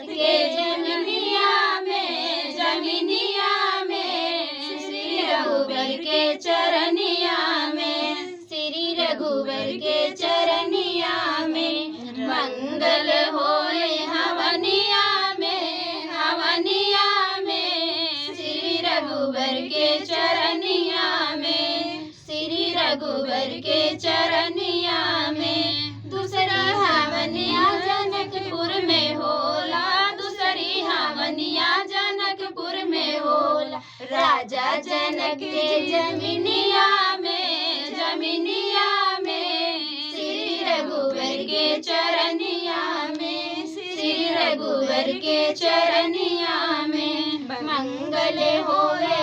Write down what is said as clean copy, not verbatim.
के जमीनिया में श्री रघुबर के चरनिया में, श्री रघुबर के चरनिया में मंगल होए हवनिया में श्री रघुबर के चरनिया में, श्री रघुबर के चरनिया में। दूसरी हवनिया जनकपुर में होला, दूसरी हवनिया जनकपुर में होला, राजा जनक के जमीनिया में श्री रघुबर के चरनिया में, श्री रघुबर के चरनिया में मंगल होए